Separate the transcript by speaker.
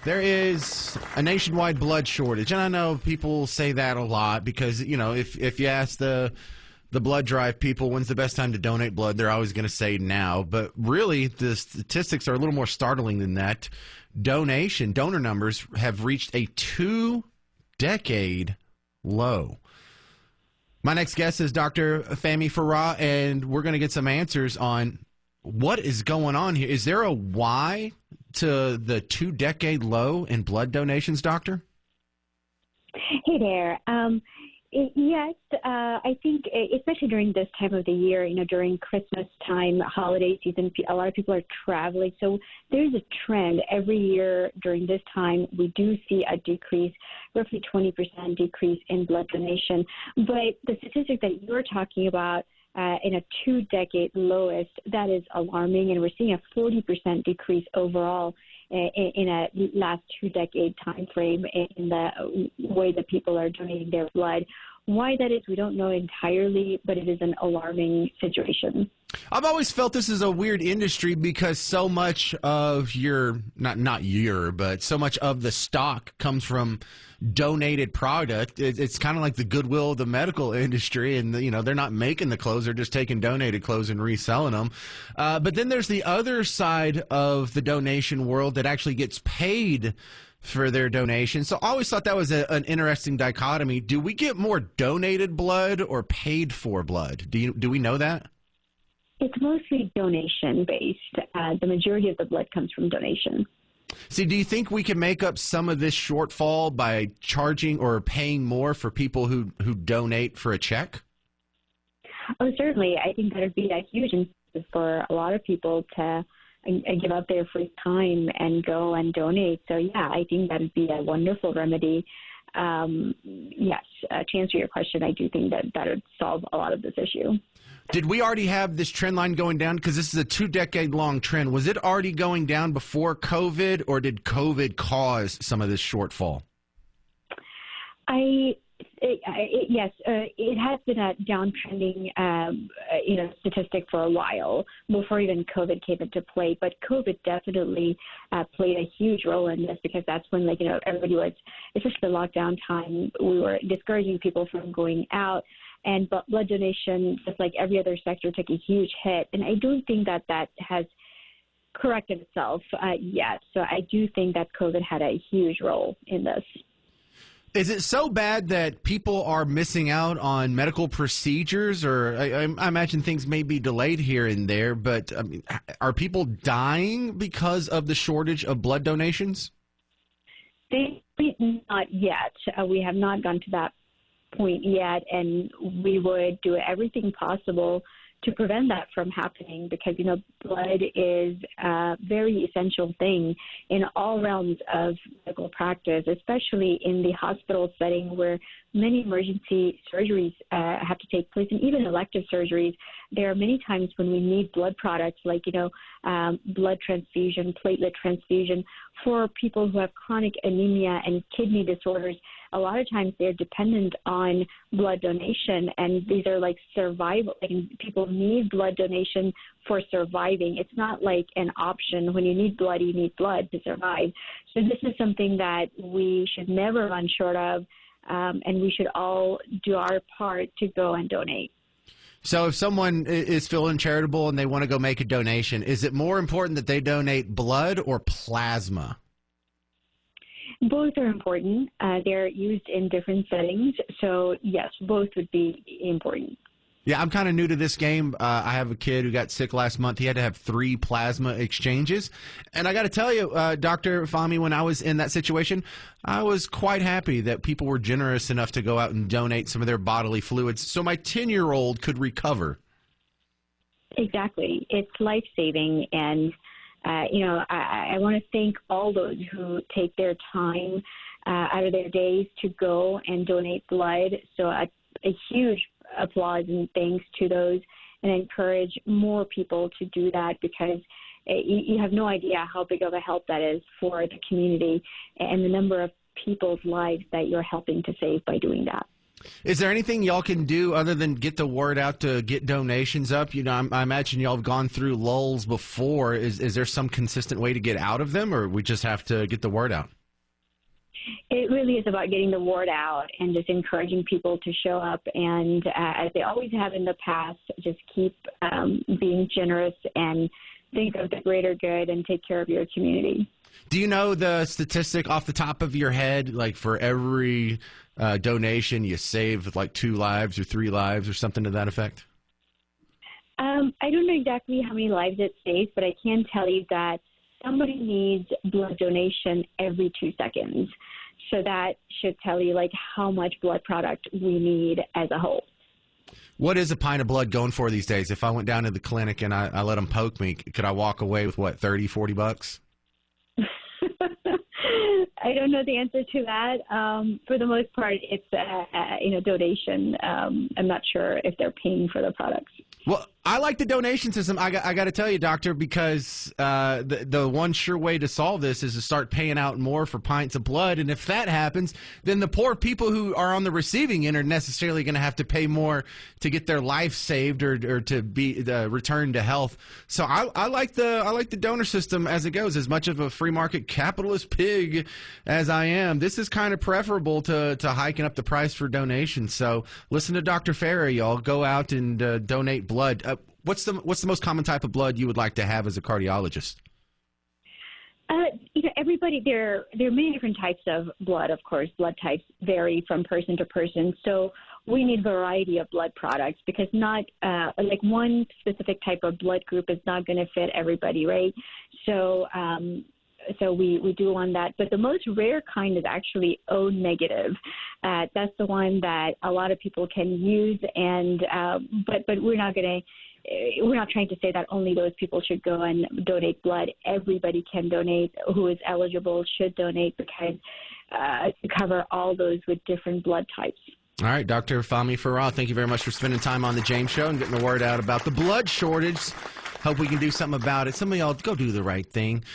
Speaker 1: There is a nationwide blood shortage, and I know people say that a lot because, if you ask the blood drive people when's the best time to donate blood, they're always going to say now. But really, the statistics are a little more startling than that. Donor numbers have reached a 2-decade low. My next guest is Dr. Fahmy Farah, and we're going to get some answers on what is going on here. Is there a why to the 2-decade low in blood donations, doctor?
Speaker 2: Hey there. Yes, I think especially during this time of the year, during Christmas time, holiday season, a lot of people are traveling. So there's a trend every year during this time. We do see a decrease, roughly 20% decrease in blood donation. But the statistic that you're talking about in a 2-decade lowest, that is alarming. And we're seeing a 40% decrease overall in a last 2-decade time frame in the way that people are donating their blood. Why that is, we don't know entirely, but it is an alarming situation.
Speaker 1: I've always felt this is a weird industry because so much of but so much of the stock comes from donated product. It's kind of like the goodwill of the medical industry, and they're not making the clothes; they're just taking donated clothes and reselling them. But then there's the other side of the donation world that actually gets paid for their donation. So I always thought that was an interesting dichotomy. Do we get more donated blood or paid for blood? Do we know that?
Speaker 2: It's mostly donation-based. The majority of the blood comes from donation.
Speaker 1: See, do you think we can make up some of this shortfall by charging or paying more for people who donate for a check?
Speaker 2: Oh, certainly. I think that would be a huge incentive for a lot of people to give up their free time and go and donate. So, yeah, I think that would be a wonderful remedy. Yes, to answer your question, I do think that would solve a lot of this issue.
Speaker 1: Did we already have this trend line going down? Because this is a 2-decade-long trend. Was it already going down before COVID, or did COVID cause some of this shortfall?
Speaker 2: Yes, it has been a downtrending, statistic for a while before even COVID came into play. But COVID definitely played a huge role in this because that's when, everybody was, especially the lockdown time, we were discouraging people from going out. And blood donation, just like every other sector, took a huge hit. And I don't think that has corrected itself yet. So I do think that COVID had a huge role in this.
Speaker 1: Is it so bad that people are missing out on medical procedures? Or I imagine things may be delayed here and there, but are people dying because of the shortage of blood donations?
Speaker 2: Not yet. We have not gone to that point yet, and we would do everything possible to prevent that from happening because, blood is a very essential thing in all realms of medical practice, especially in the hospital setting where many emergency surgeries have to take place, and even elective surgeries. There are many times when we need blood products like, blood transfusion, platelet transfusion for people who have chronic anemia and kidney disorders. A lot of times they're dependent on blood donation, and these are like survival. People need blood donation for surviving. It's not like an option. When you need blood to survive. So this is something that we should never run short of, and we should all do our part to go and donate.
Speaker 1: So if someone is feeling charitable and they want to go make a donation, is it more important that they donate blood or plasma?
Speaker 2: Both are important. They're used in different settings. So, yes, both would be important.
Speaker 1: Yeah, I'm kind of new to this game. I have a kid who got sick last month. He had to have 3 plasma exchanges. And I got to tell you, Dr. Fahmy, when I was in that situation, I was quite happy that people were generous enough to go out and donate some of their bodily fluids so my 10-year-old could recover.
Speaker 2: Exactly. It's life-saving. And, I want to thank all those who take their time out of their days to go and donate blood. So a huge applause and thanks to those, and encourage more people to do that because you have no idea how big of a help that is for the community and the number of people's lives that you're helping to save by doing that.
Speaker 1: Is there anything y'all can do other than get the word out to get donations up? I imagine y'all have gone through lulls before. Is there some consistent way to get out of them, or we just have to get the word out?
Speaker 2: It really is about getting the word out and just encouraging people to show up and, as they always have in the past, just keep being generous and think of the greater good and take care of your community.
Speaker 1: Do you know the statistic off the top of your head, like for every donation you save like 2 lives or 3 lives or something to that effect?
Speaker 2: I don't know exactly how many lives it saves, but I can tell you that somebody needs blood donation every 2 seconds. So that should tell you like how much blood product we need as a whole.
Speaker 1: What is a pint of blood going for these days? If I went down to the clinic and I let them poke me, could I walk away with what, $30-$40?
Speaker 2: I don't know the answer to that. For the most part, it's donation. I'm not sure if they're paying for the products.
Speaker 1: Well, I like the donation system. I got to tell you, doctor, because the one sure way to solve this is to start paying out more for pints of blood. And if that happens, then the poor people who are on the receiving end are necessarily going to have to pay more to get their life saved or to be returned to health. So I like the donor system as it goes. As much of a free market capitalist pig as I am, this is kind of preferable to hiking up the price for donations. So listen to Dr. Farah, y'all. Go out and donate blood. What's the most common type of blood you would like to have as a cardiologist?
Speaker 2: Everybody, there are many different types of blood, of course. Blood types vary from person to person. So we need a variety of blood products because not like one specific type of blood group is not going to fit everybody, right? So we do want that. But the most rare kind is actually O negative. That's the one that a lot of people can use, and but we're not trying to say that only those people should go and donate blood. Everybody can donate who is eligible should donate because to cover all those with different blood types.
Speaker 1: All right, Dr. Fahmy Farah, thank you very much for spending time on the James Show and getting the word out about the blood shortage. Hope we can do something about it. Some of y'all, go do the right thing.